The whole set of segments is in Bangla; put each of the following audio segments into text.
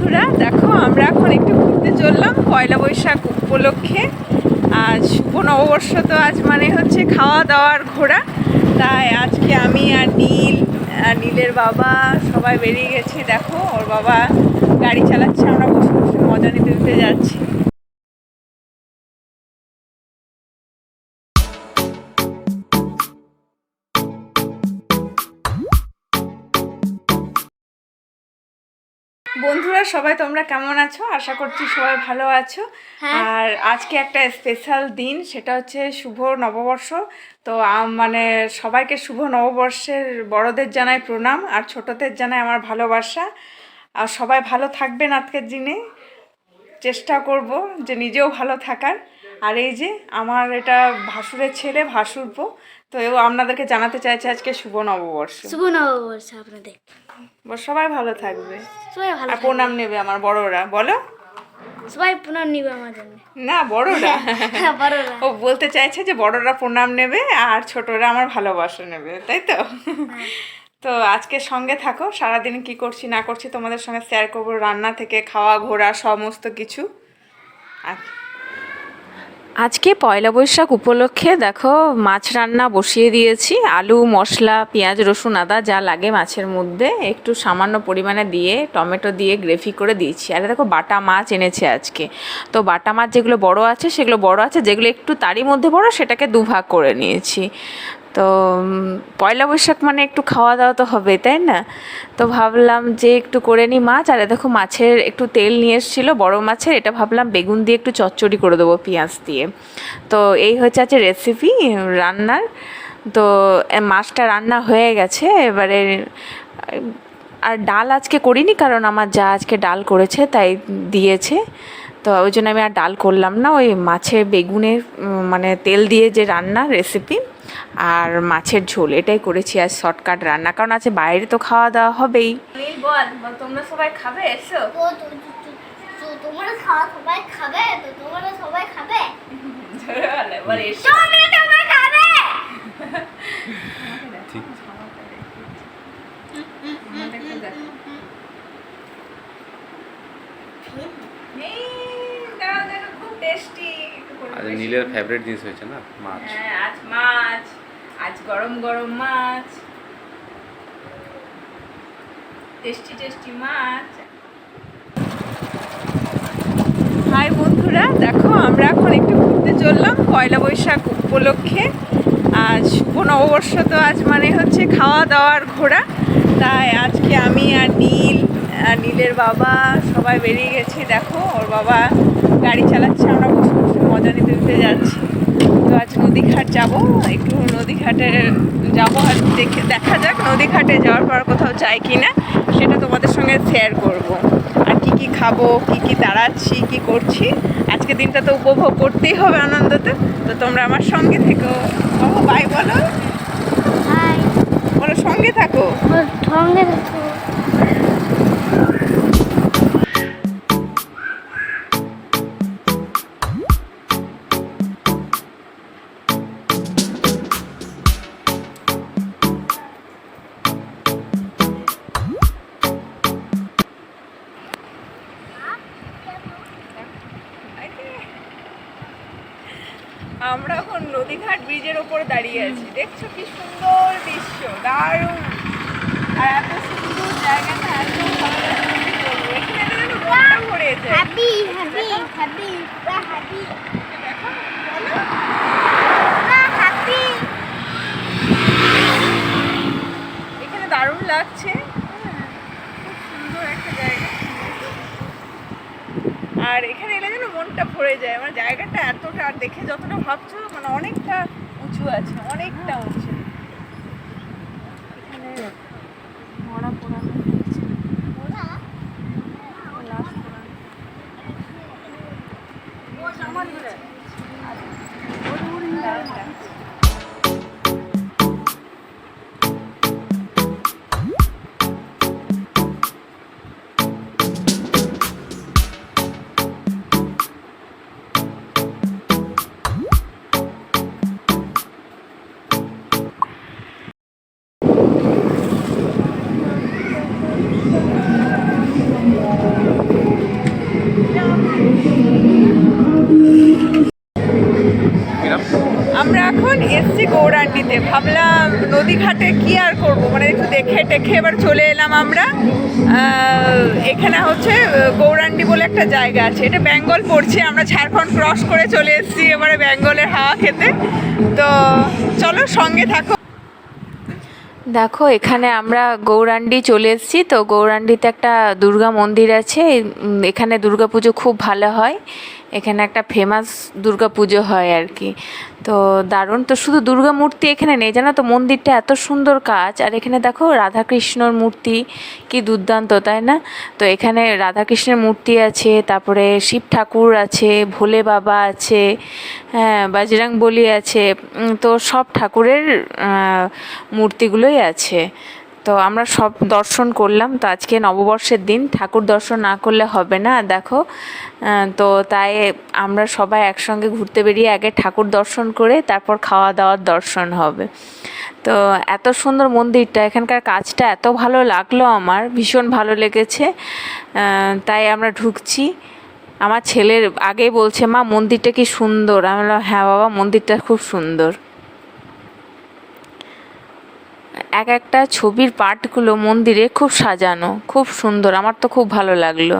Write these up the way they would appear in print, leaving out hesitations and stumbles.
বন্ধুরা দেখো আমরা এখন একটু ঘুরতে চললাম পয়লা বৈশাখ উপলক্ষে। আজ শুভ নববর্ষ, তো আজ মানে হচ্ছে খাওয়া দাওয়ার ঘোরা। তাই আজকে আমি আর নীলের বাবা সবাই বেরিয়ে গেছি। দেখো ওর বাবা গাড়ি চালাচ্ছে, আমরা বসে বসে মজা নিতে নিতে যাচ্ছি। বন্ধুরা সবাই তোমরা কেমন আছো? আশা করছি সবাই ভালো আছো। আর আজকে একটা স্পেশাল দিন, সেটা হচ্ছে শুভ নববর্ষ। তো মানে সবাইকে শুভ নববর্ষের বড়দের জানাই প্রণাম, আর ছোটদের জানাই আমার ভালোবাসা। আর সবাই ভালো থাকবেন আজকের দিনে, চেষ্টা করব যে নিজেও ভালো থাকার। আর এই যে আমার এটা ভাসুরের ছেলে, ভাসুরপো, তো এও আপনাদেরকে জানাতে চাইছে আজকে শুভ নববর্ষ। শুভ নববর্ষ আপনাদের। সবাই ভালো থাকবে, সবাই ভালো আর প্রণাম নেবে আমার বড়রা। বলো, সবাই প্রণাম নিবে আমার জন্য। না বড়রা বড়রা ও বলতে চাইছে যে বড়রা প্রণাম নেবে আর ছোটরা আমার ভালোবাসা নেবে, তাই তো? তো আজকে সঙ্গে থাকো, সারাদিন কি করছি না করছি তোমাদের সঙ্গে শেয়ার করবো, রান্না থেকে খাওয়া ঘোরা সমস্ত কিছু। আজকে পয়লা বৈশাখ উপলক্ষে দেখো মাছ রান্না বসিয়ে দিয়েছি। আলু, মশলা, পেঁয়াজ, রসুন, আদা যা লাগে মাছের মধ্যে একটু সামান্য পরিমাণে দিয়ে টমেটো দিয়ে গ্রেভি করে দিয়েছি। আর দেখো বাটা মাছ এনেছে আজকে। তো বাটা মাছ যেগুলো বড় আছে সেগুলো বড় আছে, যেগুলো একটু তারই মধ্যে বড় সেটাকে দুভাগ করে নিয়েছি। তো পয়লা বৈশাখ মানে একটু খাওয়া দাওয়া তো হবে, তাই না? তো ভাবলাম যে একটু করে নিই মাছ। আর দেখো মাছের একটু তেল নিয়ে এসেছিলো বড়ো মাছের, এটা ভাবলাম বেগুন দিয়ে একটু চচ্চড়ি করে দেবো পেঁয়াজ দিয়ে। তো এই হচ্ছে আছে রেসিপি রান্নার। তো মাছটা রান্না হয়ে গেছে এবারে। আর ডাল আজকে করিনি, কারণ আমার যা আজকে ডাল করেছে তাই দিয়েছে। তো ওই জন্য আমি আর ডাল করলাম না। ওই মাছের বেগুনের মানে তেল দিয়ে যে রান্না রেসিপি আর মাছের ঝোল, এটাই করেছি আজ শর্টকাট রান্না, কারণ আছে বাইরে তো খাওয়া দাওয়া হবেই। বল, তোমরা সবাই খাবে? এসো। তোমরা সবাই খাবে? তো তোমরা সবাই খাবে? বল এসো। তোমরা খাবে? ঠিক খুব টেস্টি। আজ নীলের ফেভারিট জিনিস হয়েছে না, মাছ। হ্যাঁ আজ মাছ, আজ গরম গরম মাছ, টেস্টি টেস্টি মাছ। হাই বন্ধুরা দেখো আমরা এখন একটু ঘুরতে চললাম পয়লা বৈশাখ উপলক্ষে। আজ শুভ নববর্ষ, তো আজ মানে হচ্ছে খাওয়া দাওয়ার ঘোরা। তাই আজকে আমি আর নীলের বাবা সবাই বেরিয়ে গেছি। দেখো ওর বাবা গাড়ি চালাচ্ছে, আমরা বসে বসে মজা নিতে নিতে যাচ্ছি। তো আজ নদীঘাট যাব, একটু নদীঘাটে যাব, আর দেখা যাক নদীঘাটে যাওয়ার পর কোথাও যাই কি না সেটা তোমাদের সঙ্গে শেয়ার করব। আর কি কি খাবো, কি কি দাঁড়াচ্ছি, কি করছি, আজকে দিনটা তো উপভোগ করতেই হবে আনন্দতে। তো তোমরা আমার সঙ্গে থেকো। বাবা বাই বলো, বলো সঙ্গে থাকো। সঙ্গে থাকো। আমরা এখন নদীঘাট ব্রিজের ওপর দাঁড়িয়ে আছি। দেখছো কি সুন্দর দৃশ্য, দারুণ। আর এত সুন্দর জায়গাটা, এত ভালো লাগছে কি বলবো। এখানে যেন মনটা ভরে যায়। হ্যাপি হ্যাপি হ্যাপি হ্যাপি দেখো বলো। হ্যাপি। এখানে দারুণ লাগছে, খুব সুন্দর একটা জায়গা। আর এখানে এলে যেন মনটা ভরে যায়। আমার জায়গাটা এতটা, আর দেখে যতটা ভাবছো মানে অনেকটা উঁচু আছে, অনেকটা উঁচু। এখানে মরা পোড়ানো হয়েছে। লাশ পোড়ানো। দারুণ লাগছে। এসছি গৌরাণ্ডীতে, ভাবলাম নদী ঘাটে কি আর করব, মানে একটু দেখে টেখে এবার চলে এলাম আমরা। এখানে হচ্ছে গৌরাণ্ডী বলে একটা জায়গা আছে, এটা বেঙ্গল পড়ছে, আমরা ঝাড়খণ্ড ক্রস করে চলে এসেছি এবারে বেঙ্গলের হাওয়া খেতে। তো চলো সঙ্গে থাকো। দেখো এখানে আমরা গৌরাণ্ডী চলে এসেছি। তো গৌরাণ্ডীতে একটা দুর্গা মন্দির আছে, এখানে দুর্গা পুজো খুব ভালো হয়, এখানে একটা ফেমাস দুর্গা পুজো হয় আর কি। তো দারুণ। তো শুধু দুর্গা মূর্তি এখানে নেই জানো তো, মন্দিরটা এত সুন্দর কাজ। আর এখানে দেখো রাধাকৃষ্ণর মূর্তি, কি দুর্দান্ত তাই না? তো এখানে রাধাকৃষ্ণের মূর্তি আছে, তারপরে শিব ঠাকুর আছে, ভোলে বাবা আছে, হ্যাঁ বজরংবলী আছে। তো সব ঠাকুরের মূর্তিগুলোই আছে। তো আমরা সব দর্শন করলাম। তো আজকে নববর্ষের দিন, ঠাকুর দর্শন না করলে হবে না দেখো। তো তাই আমরা সবাই একসঙ্গে ঘুরতে বেরিয়ে আগে ঠাকুর দর্শন করে তারপর খাওয়া দাওয়ার দর্শন হবে। তো এত সুন্দর মন্দিরটা, এখানকার কাজটা এত ভালো লাগলো, আমার ভীষণ ভালো লেগেছে। তাই আমরা ঢুকছি। আমার ছেলের আগেই বলছে মা মন্দিরটা কি সুন্দর। আমি বললাম হ্যাঁ বাবা মন্দিরটা খুব সুন্দর। এক একটা ছবির পার্টগুলো মন্দিরে খুব সাজানো, খুব সুন্দর, আমার তো খুব ভালো লাগলো।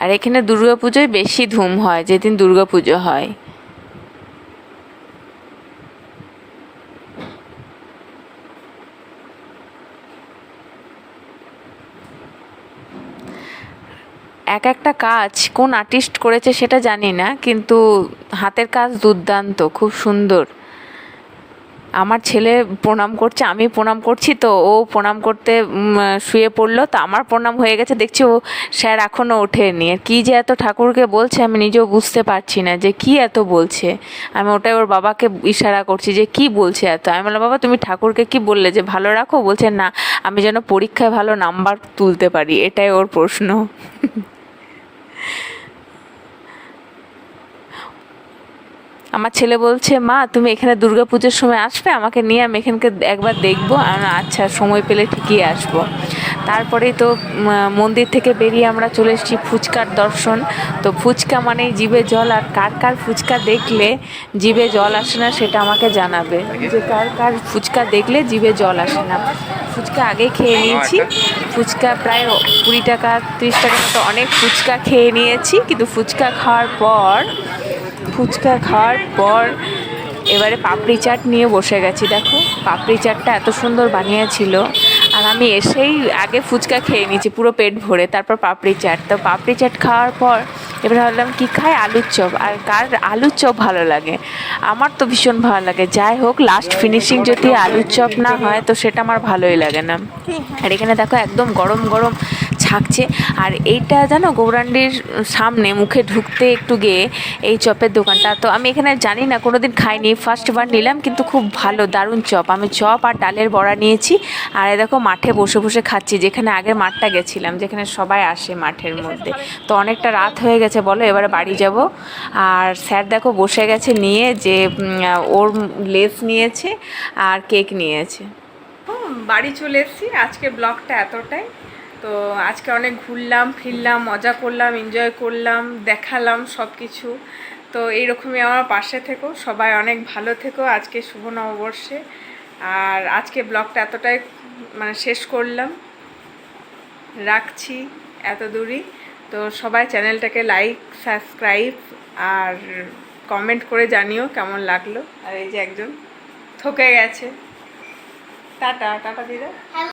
আর এখানে দুর্গাপুজোয় বেশি ধুম হয়, যেদিন দুর্গাপুজো হয়। এক একটা কাজ কোন আর্টিস্ট করেছে সেটা জানি না, কিন্তু হাতের কাজ দুর্দান্ত, খুব সুন্দর। আমার ছেলে প্রণাম করছে, আমি প্রণাম করছি, তো ও প্রণাম করতে শুয়ে পড়লো। তো আমার প্রণাম হয়ে গেছে, দেখছি ও স্যার এখনও ওঠেনি। আর কী যে এত ঠাকুরকে বলছে আমি নিজেও বুঝতে পারছি না যে কি এত বলছে। আমি ওটাই ওর বাবাকে ইশারা করছি যে কি বলছে এত। আমি বললাম বাবা তুমি ঠাকুরকে কি বললে যে ভালো রাখো? বলছে না, আমি যেন পরীক্ষায় ভালো নাম্বার তুলতে পারি, এটাই ওর প্রশ্ন। আমার ছেলে বলছে মা তুমি এখানে দুর্গাপুজোর সময় আসবে আমাকে নিয়ে, আমি এখানকে একবার দেখবো। আচ্ছা সময় পেলে ঠিকই আসবো। তারপরেই তো মন্দির থেকে বেরিয়ে আমরা চলে এসেছি ফুচকার দর্শন। তো ফুচকা মানেই জিভে জল। আর কার কার ফুচকা দেখলে জিভে জল আসে না সেটা আমাকে জানাবে, যে কার কার ফুচকা দেখলে জিভে জল আসে না। ফুচকা আগেই খেয়ে নিয়েছি, ফুচকা প্রায় 20 টাকা 30 টাকার মতো অনেক ফুচকা খেয়ে নিয়েছি। কিন্তু ফুচকা খাওয়ার পর এবারে পাপড়ি চাট নিয়ে বসে গেছি। দেখো পাপড়ি চাটটা এত সুন্দর বানিয়েছিল। আর আমি এসেই আগে ফুচকা খেয়ে নিয়েছি পুরো পেট ভরে, তারপর পাপড়ি চাট। তো পাপড়ি চাট খাওয়ার পর এবার ভাবলাম কী খাই, আলুর চপ। আর কার আলুর চপ ভালো লাগে? আমার তো ভীষণ ভালো লাগে। যাই হোক লাস্ট ফিনিশিং যদি আলুর চপ না হয় তো সেটা আমার ভালোই লাগে না। আর এখানে দেখো একদম গরম গরম থাকছে। আর এইটা জানো গৌরাণ্ডীর সামনে মুখে ঢুকতে একটু গিয়ে এই চপের দোকানটা, তো আমি এখানে জানি না, কোনোদিন খাইনি, ফার্স্টবার নিলাম, কিন্তু খুব ভালো দারুণ চপ। আমি চপ আর ডালের বড়া নিয়েছি। আর দেখো মাঠে বসে বসে খাচ্ছি, যেখানে আগের মাঠটা গেছিলাম, যেখানে সবাই আসে মাঠের মধ্যে। তো অনেকটা রাত হয়ে গেছে বলো, এবারে বাড়ি যাব। আর স্যার দেখো বসে গেছে নিয়ে, যে ওর লেস নিয়েছে আর কেক নিয়েছে। বাড়ি চলে এসেছি। আজকে ব্লগটা এতটাই। তো আজকে অনেক ঘুরলাম ফিরলাম, মজা করলাম, এনজয় করলাম, দেখালাম সব কিছু। তো এইরকমই আমার পাশে থেকো, সবাই অনেক ভালো থেকো আজকে শুভ নববর্ষে। আর আজকে ব্লগটা এতটাই মানে শেষ করলাম, রাখছি এত দূরই। তো সবাই চ্যানেলটাকে লাইক সাবস্ক্রাইব আর কমেন্ট করে জানিও কেমন লাগলো। আর এই যে একজন থকে গেছে, টাটা টাটা দিদা।